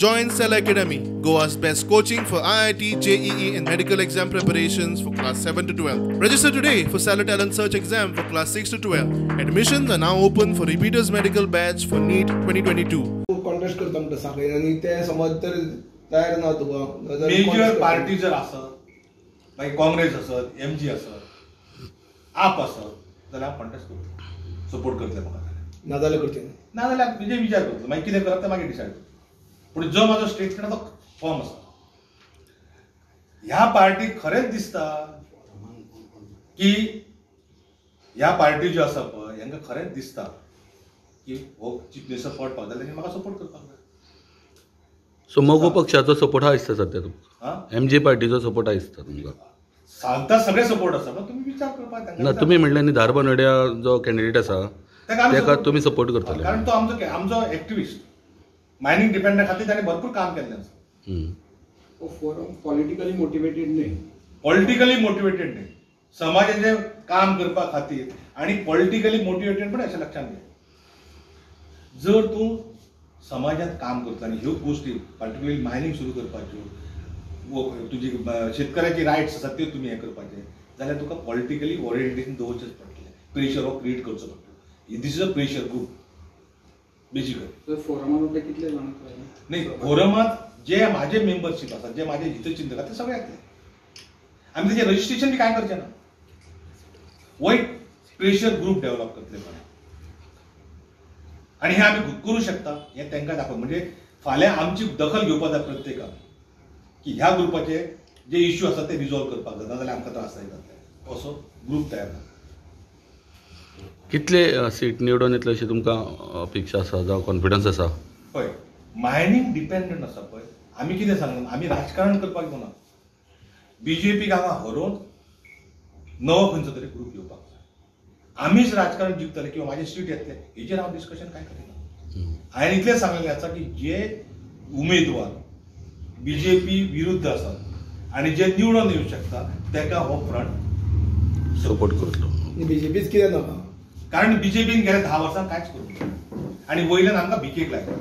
Join Cell Academy, Goa's best coaching for IIT, JEE and medical exam preparations for class 7 to 12. Register today for Salad Talent Search exam for class 6 to 12. Admissions are now open for repeaters medical batch for NEET 2022. Contest करता म्हणटा सगळे आणि ते समज तर तयार ना तुका major party जर असत मागीर काँग्रेस असत एमजी असत आप असत जाल्यार कॉन्टेस्ट करता सपोर्ट करतले म्हाका नाजाल्यार करचे नाजाल्यार तुजे विचार करतलो मागीर कितें करप तें मागीर डिसायड करतलो पूण जो म्हाजो स्टेटमेंट तो फॉर्म आसा ह्या पार्टीक खरेंच दिसता की ह्या पार्टी ज्यो आसा पळय हांकां खरेंच दिसता की हो चीफ मिनिस्टर पडपाक जाय तेणी म्हाका सपोर्ट करपाक जाय सो मोगो पक्षाचो सपोर्ट हा दिसता सध्या तुमकां एमजे पार्टीचो सपोर्ट हा दिसता तुमकां सांगता सगळे सपोर्ट आसा पण तुम्ही विचार करपाक ना तुमी म्हणले न्ही धारबा नड्या जो कॅन्डिडेट आसा ताका तुमी सपोर्ट करतले कारण तो आमचो एक्टिविस्ट मायनिंग डिपेंडंट खातीर ताणें भरपूर काम केल्लें आसा फोरम पॉलिटिकली मोटिवेटेड न्ही पॉलिटिकली मोटिवेटेड न्ही समाजाचें काम करपा खातीर आनी पॉलिटिकली मोटिवेटेड पण अशें लक्षात घे जर तूं समाजात काम करता आनी ह्यो गोश्टी पर्टिक्युलरली मायनिंग सुरू करपाच्यो तुजी शेतकऱ्याची रायट्स आसात त्यो तुमी हें करपाचे जाल्यार तुका पॉलिटिकली ओरिएंटेशन दवरचेंच पडटलें प्रेशर हो क्रिएट करचो पडटलो this is a pressure group basically फोरमात कितले जाण नाही फोरमात जे माझे मेंबरशिप आसात जे माझे हितचिंतक आसात ते सगळे येतले आमी तेजें रजिस्ट्रेशन बी कांय करचें ना वायट प्रेशर ग्रूप डेव्हलप करतले पण आणि हे आमी करू शकता हे तांकां दाखोवन म्हणजे फाल्यां आमची दखल घेवपाक जाय प्रत्येकान की ह्या ग्रुपाचे जे इश्यू आसा ते रिजॉल्व करपाक जाता जाल्यार आमकां त्रास जातले असो ग्रूप तयार जाता कितले सीट निवडून येतले अशी तुमकां अपेक्षा आसा जावं कॉन्फिडन्स आसा पळय मायनिंग डिपेंडंट आसा पळय आमी कितें सांगना आमी राजकारण करपाक येवना बीजेपीक हांगा हरोवन नवो खंयचो तरी ग्रूप येवपाक जाय आमीच राजकारण जिखतले किंवा म्हाजे सीट येतले हेजेर हांव डिस्कशन कांय करिना हांवें इतलें सांगलेलें आसा की जे उमेदवार बीजेपी विरुद्ध आसात आनी जे निवडून येवंक शकता ताका हो फ्रंट सपोर्ट करतलो बीजेपीच कित्याक नाका कारण बीजेपीन गेल्या 10 वर्सां कांयच करूंक ना आनी वयल्यान आमकां भिकेक लायला